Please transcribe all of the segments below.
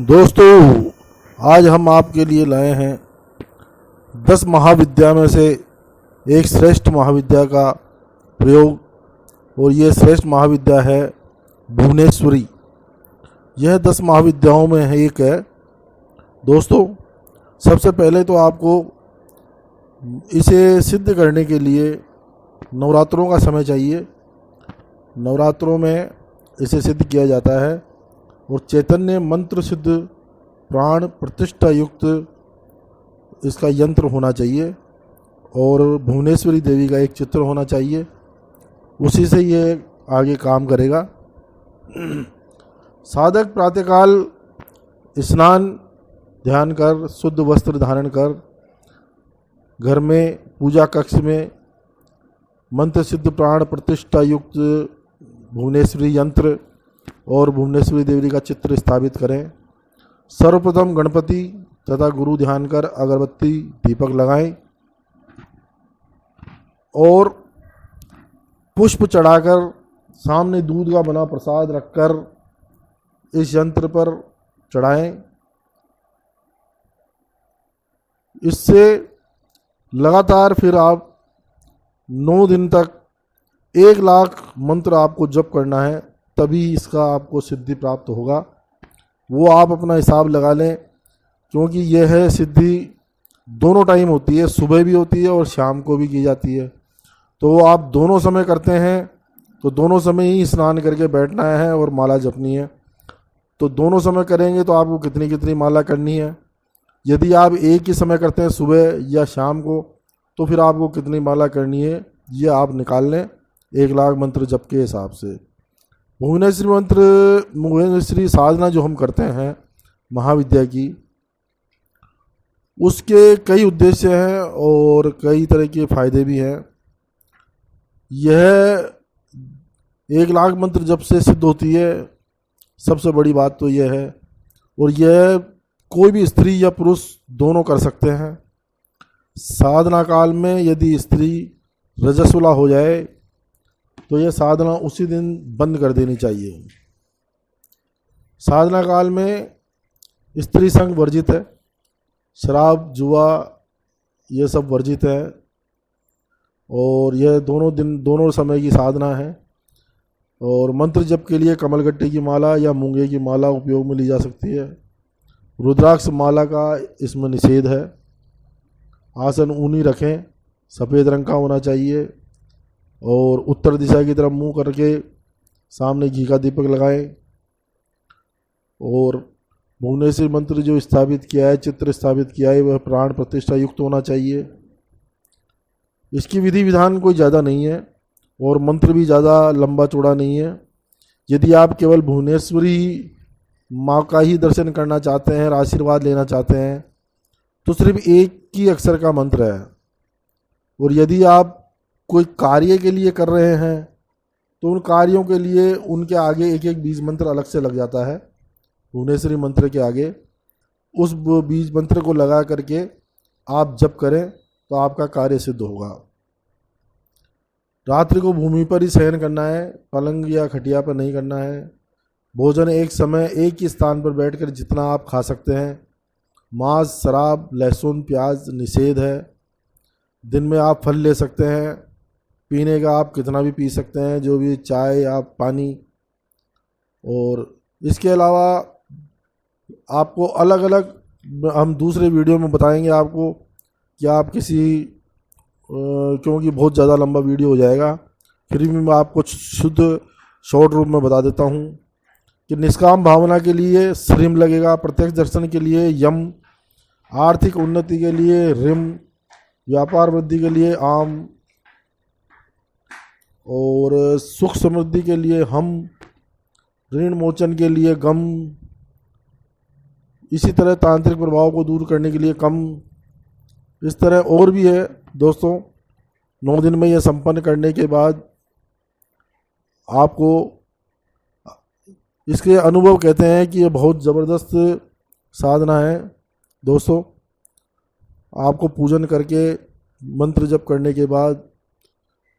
दोस्तों, आज हम आपके लिए लाए हैं 10 महाविद्या में से एक श्रेष्ठ महाविद्या का प्रयोग। और ये श्रेष्ठ महाविद्या है भुवनेश्वरी। यह 10 महाविद्याओं में है एक है। दोस्तों, सबसे पहले तो आपको इसे सिद्ध करने के लिए नवरात्रों का समय चाहिए। नवरात्रों में इसे सिद्ध किया जाता है और चैतन्य मंत्र सिद्ध प्राण प्रतिष्ठा युक्त इसका यंत्र होना चाहिए और भुवनेश्वरी देवी का एक चित्र होना चाहिए। उसी से ये आगे काम करेगा। साधक प्रातःकाल स्नान ध्यान कर शुद्ध वस्त्र धारण कर घर में पूजा कक्ष में मंत्र सिद्ध प्राण प्रतिष्ठा युक्त भुवनेश्वरी यंत्र और भुवनेश्वरी देवी का चित्र स्थापित करें। सर्वप्रथम गणपति तथा गुरु ध्यान कर अगरबत्ती दीपक लगाएं और पुष्प चढ़ाकर सामने दूध का बना प्रसाद रखकर इस यंत्र पर चढ़ाएं। इससे लगातार फिर आप 9 दिन तक 1 लाख मंत्र आपको जप करना है, तभी इसका आपको सिद्धि प्राप्त होगा। वो आप अपना हिसाब लगा लें, क्योंकि यह है सिद्धि दोनों टाइम होती है, सुबह भी होती है और शाम को भी की जाती है। तो आप दोनों समय करते हैं तो दोनों समय ही स्नान करके बैठना है और माला जपनी है। तो दोनों समय करेंगे तो आपको कितनी कितनी माला करनी है। यदि आप एक ही समय करते हैं सुबह या शाम को, तो फिर आपको कितनी माला करनी है ये आप निकाल लें 1 लाख मंत्र जप के हिसाब से। भुवनेश्वरी साधना जो हम करते हैं महाविद्या की, उसके कई उद्देश्य हैं और कई तरह के फायदे भी हैं। यह 1 लाख मंत्र जप से सिद्ध होती है, सबसे बड़ी बात तो यह है। और यह कोई भी स्त्री या पुरुष दोनों कर सकते हैं। साधना काल में यदि स्त्री रजस्वला हो जाए तो यह साधना उसी दिन बंद कर देनी चाहिए। साधना काल में स्त्री संग वर्जित है, शराब जुआ ये सब वर्जित है और यह दोनों समय की साधना है। और मंत्र जप के लिए कमलगट्टे की माला या मूंगे की माला उपयोग में ली जा सकती है। रुद्राक्ष माला का इसमें निषेध है। आसन ऊनी रखें, सफ़ेद रंग का होना चाहिए और उत्तर दिशा की तरफ मुंह करके सामने घी का दीपक लगाएं। और भुवनेश्वरी मंत्र जो स्थापित किया है, चित्र स्थापित किया है, वह प्राण प्रतिष्ठा युक्त होना चाहिए। इसकी विधि विधान कोई ज़्यादा नहीं है और मंत्र भी ज़्यादा लंबा चौड़ा नहीं है। यदि आप केवल भुवनेश्वरी माँ का ही दर्शन करना चाहते हैं और आशीर्वाद लेना चाहते हैं तो सिर्फ एक ही अक्षर का मंत्र है। और यदि आप कोई कार्य के लिए कर रहे हैं तो उन कार्यों के लिए उनके आगे एक एक बीज मंत्र अलग से लग जाता है। भुवनेश्वरी मंत्र के आगे उस बीज मंत्र को लगा करके आप जप करें तो आपका कार्य सिद्ध होगा। रात्रि को भूमि पर ही शयन करना है, पलंग या खटिया पर नहीं करना है। भोजन एक समय एक ही स्थान पर बैठकर जितना आप खा सकते हैं। मांस शराब लहसुन प्याज निषेध है। दिन में आप फल ले सकते हैं, पीने का आप कितना भी पी सकते हैं, जो भी चाय या पानी। और इसके अलावा आपको अलग अलग हम दूसरे वीडियो में बताएंगे आपको कि आप क्योंकि बहुत ज़्यादा लंबा वीडियो हो जाएगा, फिर भी मैं आपको शुद्ध शॉर्ट रूप में बता देता हूँ कि निष्काम भावना के लिए श्रीम लगेगा, प्रत्यक्ष दर्शन के लिए यम, आर्थिक उन्नति के लिए रिम, व्यापार वृद्धि के लिए आम और सुख समृद्धि के लिए हम, ऋण मोचन के लिए गम। इसी तरह तांत्रिक प्रभाव को दूर करने के लिए कम। इस तरह और भी है दोस्तों। 9 दिन में यह संपन्न करने के बाद आपको इसके अनुभव कहते हैं कि यह बहुत ज़बरदस्त साधना है। दोस्तों, आपको पूजन करके मंत्र जप करने के बाद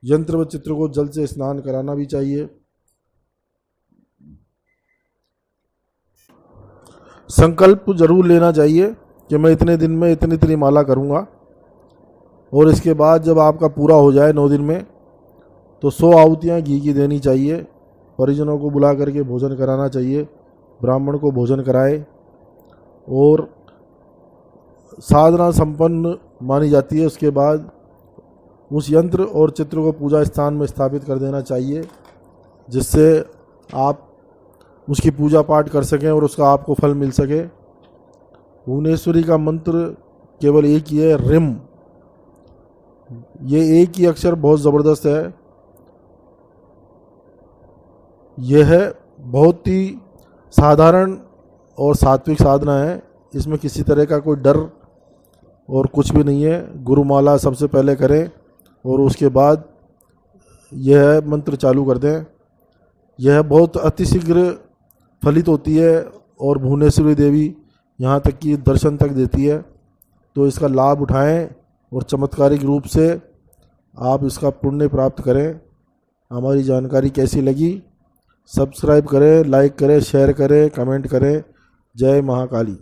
यंत्र व चित्र को जल से स्नान कराना भी चाहिए। संकल्प जरूर लेना चाहिए कि मैं इतने दिन में इतनी इतनी माला करूँगा। और इसके बाद जब आपका पूरा हो जाए 9 दिन में, तो 100 आहुतियाँ घी की देनी चाहिए। परिजनों को बुला करके भोजन कराना चाहिए, ब्राह्मण को भोजन कराए, और साधना संपन्न मानी जाती है। उसके बाद उस यंत्र और चित्र को पूजा स्थान में स्थापित कर देना चाहिए, जिससे आप उसकी पूजा पाठ कर सकें और उसका आपको फल मिल सके। भुवनेश्वरी का मंत्र केवल एक ही है, रिम। ये एक ही अक्षर बहुत ज़बरदस्त है। यह बहुत ही साधारण और सात्विक साधना है। इसमें किसी तरह का कोई डर और कुछ भी नहीं है। गुरुमाला सबसे पहले करें और उसके बाद यह मंत्र चालू कर दें। यह बहुत अतिशीघ्र फलित होती है और भुवनेश्वरी देवी यहाँ तक कि दर्शन तक देती है। तो इसका लाभ उठाएं और चमत्कारिक रूप से आप इसका पुण्य प्राप्त करें। हमारी जानकारी कैसी लगी? सब्सक्राइब करें, लाइक करें, शेयर करें, कमेंट करें। जय महाकाली।